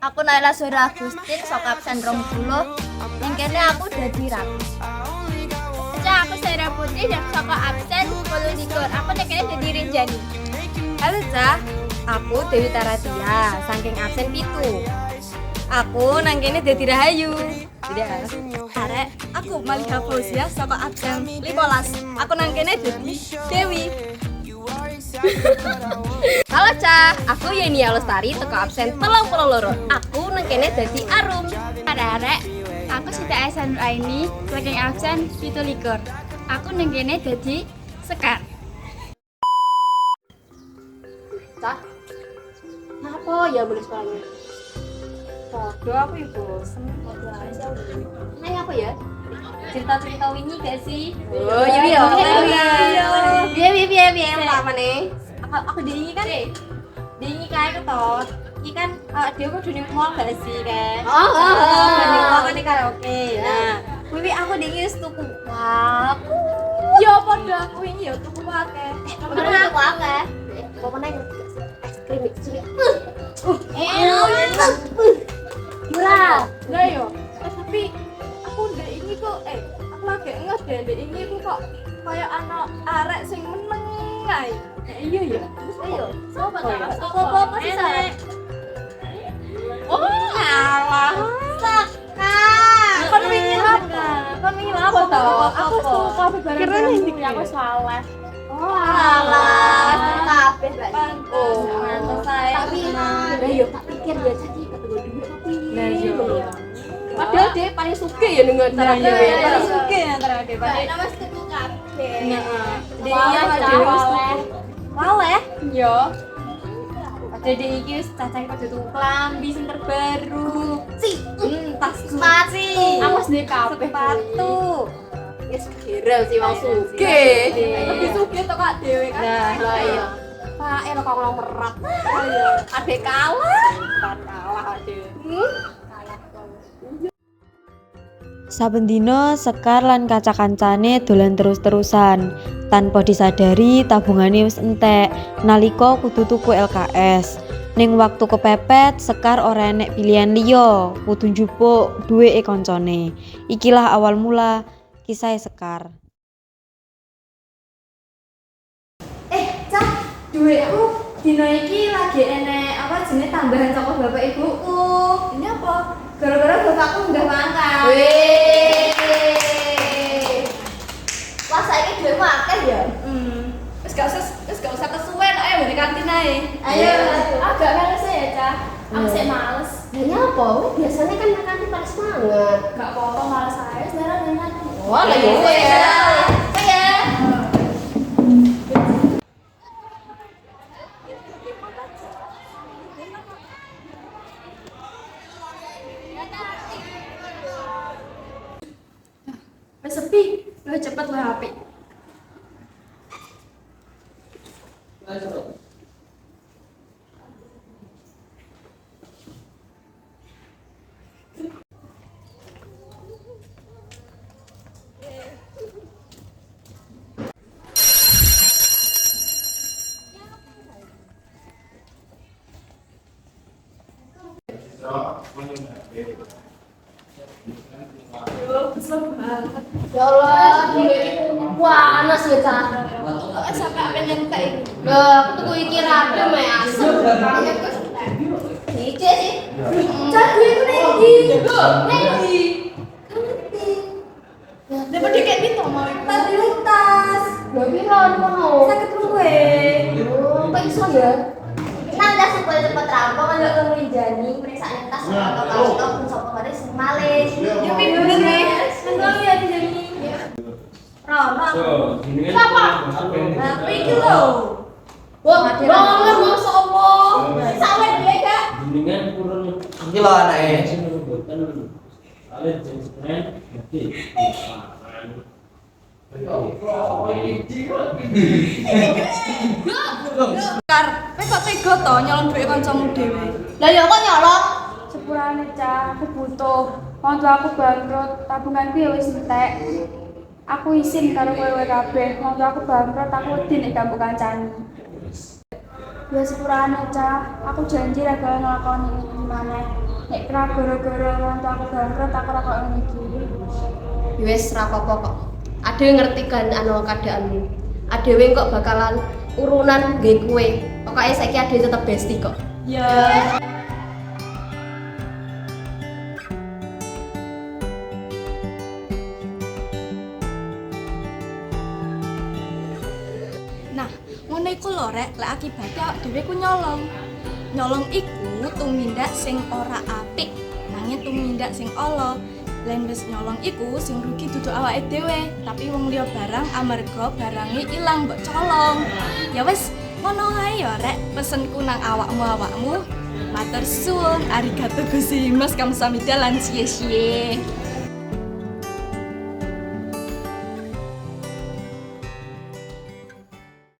Aku Naila Zura Agustin saka absen 20. Ning kene aku dadi rapi. Cak, aku Sarah Putri dan saka absen 22. Aku nek kene dadi Renjani. Halo Cah, aku Dewi Taratia, saking absen pitu. Aku nang kene dadi Rahayu. Tidak. Arek, aku Malika Fauzia saka absen 15. Aku nang kene dadi Dewi. Halo Cah, aku Yeni Alustari teko absen 32. Aku nang kene dadi Arum. Arek, aku Siti Aisyah Nuraini saking absen 17. Aku nek kene dadi Sekar. Cah, kenapa ya boleh sekolahnya? Podo aku ya bosen. Nanya apa ya? Cerita-cerita wingi gak sih? Oh iya iya. Biar apa nih? Aku diingi kan diingi kae ketot. Iki kan dia kudu ning mall gak sih kan? Ning mall kan di karaoke. Nah, kuwi aku diingi wis tuku. Wah, yo podo aku wingi yo tuku akeh. Bener aku akeh. Apa nang es krim itu. Murah. Lah yo. Tapi aku ndek ini kok aku lagi enggak deh ndek ini kok kayak anak arek sing meneng ae. Iya ya. Ayo. Sopo ta? Apa sih Sarah? Oh, alah. Sekar. Kon wingi apa? Kon wingi apa to? Aku suka bareng aku salah. Oh, Alah, kabeh Mbak. Oh, mantes ae. Tapi lah yo tak pikir ya jadi ketemu duit tapi. Nah, iya. Padahal dia paling suka ya dengan cara Iya, dewe. paling suka antara dia paling. Nama wis tuku kabeh. Nah, dia Waleh, Dewi wis waleh. tuku. Waleh? Yo. Jadi iki wis cacang kudu tuku klambi sing terbaru. Tas Sepatu. Aku wis duwe kabeh sepatu. Wis kira sih wong suge. Lebih suge to Kak dhewe kan. Lah iya. Pak, kok ngomong merat. Adek kalah. Kalah ade. Saben dina Sekar lan kaca-kancane dolan terus-terusan. Tanpa disadari tabungane wis entek nalika kudu tuku LKS. Ning waktu kepepet Sekar ora enek pilihan liya, kudu njupuk duweke kancane. Ikilah awal mula kisah Sekar. Cah, duitku dino iki lagi enek apa jenenge tambahan saka bapak ibuku. Ini apa? Gara-gara bapakku nggak mangkat. Wah, saiki duitmu akeh ya. Wis gak usah kesuwen, ayo balik kantin ae. Ayo. Agak males ya, Cah. Aku sih males. Lah nyapa? Biasanya kan makan paling semangat. Gak apa-apa males ae, sekarang enak. Wah, lah ya wes. Ya. Wes sepi, lu cepet lu HP. Ya Allah, duitku panas ya, Cah. Sampai pengen kayak Lah, aku tuku iki radem ya asem. Ije sih. Cah duitku tinggi. Tinggi. Dapat dikit pintu mau tas di tas. Lah piron kono? Sakit luwe. Oh, kok iso ya? Nang dah supaya cepet rampung kan yo Renjani periksaan tas atau kantor pun sapa kare sing malih. Ya bener nih. Nang ya di sini. Rono. Siapa? Apa iki lho? Wah, banget masa Allah. Sampai dia gak? Jenengan kurang Iki lho anake. sing mboten ale jenengan ngerti. Kar, kowe kok tega to nyolong duit kancamu dhewe? Lah ya kok nyolong? Sepurane Cah, aku butuh. Waktu aku bangkrut, tabunganku ya wis entek. Aku isin karo kowe kabeh. Waktu aku bangkrut, aku wedi nek gak mbok kancani. Ya sepurane Cah, aku janji ra bakal nglakoni iki maneh. Nek kira gara-gara wong tua aku bangkrut aku ora kok ngiki. Wes ra apa-apa kok. Adewe ngerti kan keadaanmu. Adewe kok bakalan urunan nggae kowe. Pokoke saiki adewe tetep bestie kok. Ya. Nah, ngono iku lho rek, lek akibate awak dhewe ku nyolong. Nyolong iku tumindak sing ora apik, nanging tumindak sing ala. Lan wis nyolong iku sing rugi dudu awake dhewe, tapi wong liya barang amarga barange ilang mbok colong. Ya wis, ngono ae ya rek, pesenku nang awakmu. Matur suwun, arigato gozaimasu, kamsahamnida lan siye-siye.